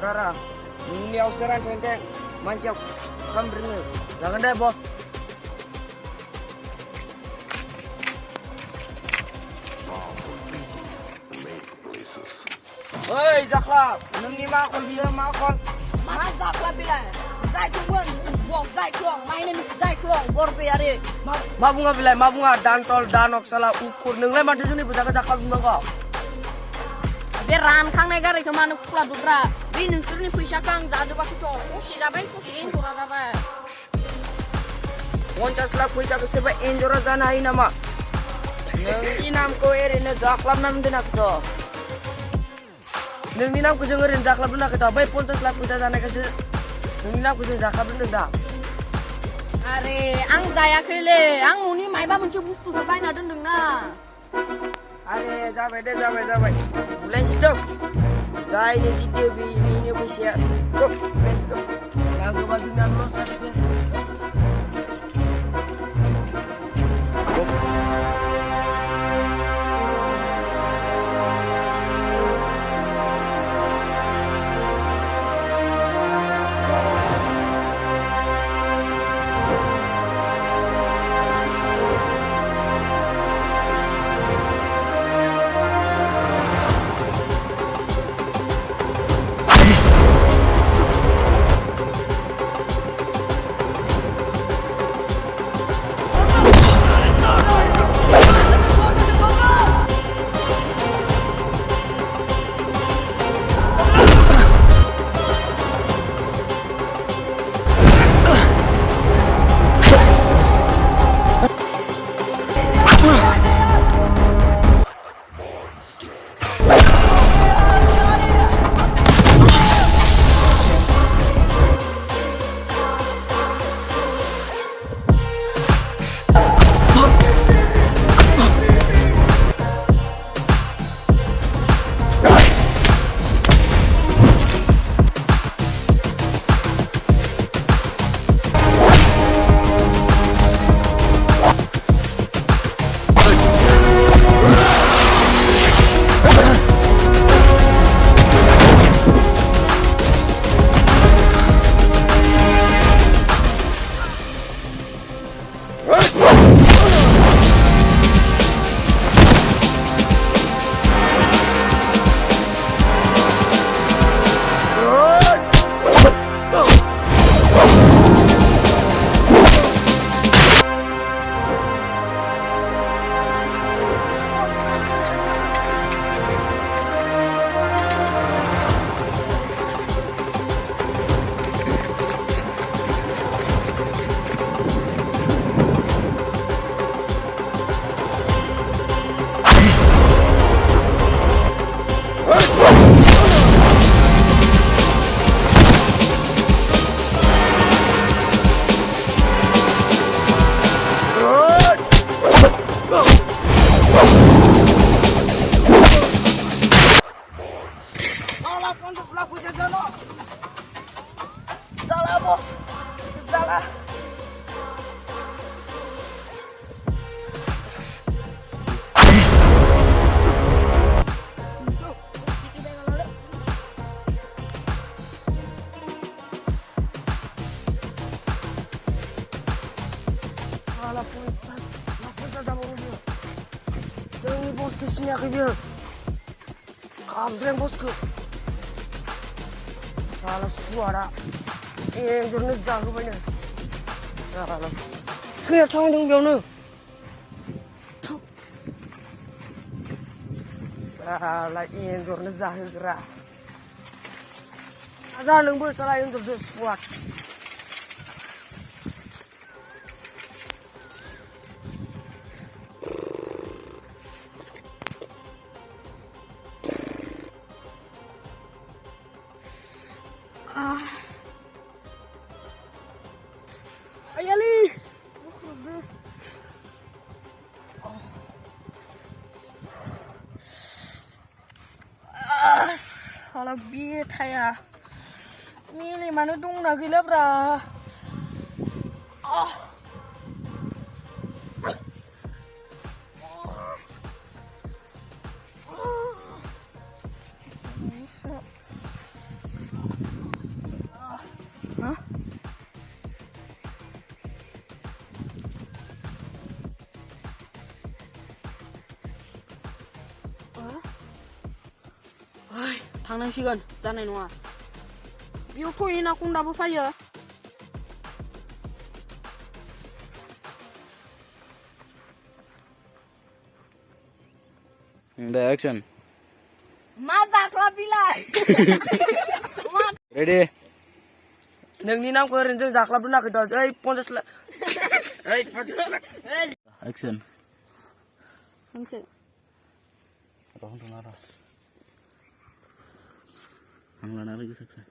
sekarang. Ini auseran tenteng mancap kambrine. Jangan deh bos. Hei Zakla, nungni makon bilang makon. Mas Zakla bilang, Zai Tungguan, Bok Zai Klong, my name is Zai Klong, Borbiari. Mabunga bilang, mabunga dantol danok salah ukur. Nenglai mati sini bisa ke Zakla bilang kau. Beran kang negara kemana kula dudra. Binin sini kuisha kang zadu pakai cok. Kusi dapat kusi injura dapat. Moncas lah kuisha kesebab injura zana ini nama. Nengi nam ko erina Zakla nam dinak tu. Nengi nam ko jengerin Zakla dinak tu. Baik poncas lah kuisha zana kesel. Nengi nam ko jengerin Zakla dinak. Are, ang Zaya kele, ang uni mai ba mencuri buku sampai nada dengar. Are, जाबाय let's go जाय जितु बिनि फैसाया go let's go लांगो बाजुना लस जासिगोन Salah bos, salah. Salah puasa dah baru dia. Jangan bos kesini aku dia. Kabel bosku. Salah suara. Jurnis jago banyak. Salah. Kaya tangan dong jauh. Salah jurnis jago gerak. Azan nunggu salah jurnis kuat. Ayali. Kalau biar thaya, milih mana dong lagi lah bra. थांनांसिगोन जानाय नङा बेयाव थ'यो ना कुन्दाबो फैयो The action. मा जाख्ला बिलाइ Ready? नोंनि नामखौ ओरैनो जों जाख्लाब दोनाखै दा ओइ 50 लाख ओइ 50 लाख Action. मोनसे Rohon tunara. Ang lana lagi saksa.